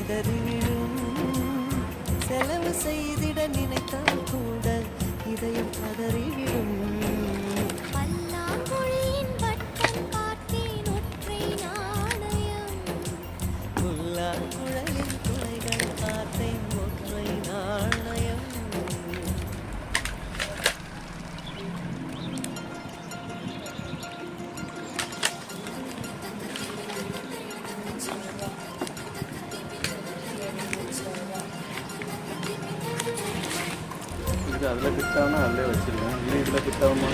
சிதறிவிடும். செலவு செய்திட நினைத்தால் கூட இதயம் கதறிவிடும். பல்லாங்குழியின் வட்டம் பார்த்தேன் ஒற்றை நாணயம். புல்லாங்குழலின் துளைகள் பார்த்தேன் ஒற்றை நாணயம். இது அதில் கிட்டானா அதிலே வச்சுருக்கேன். இல்லை இதில் கிட்டாமா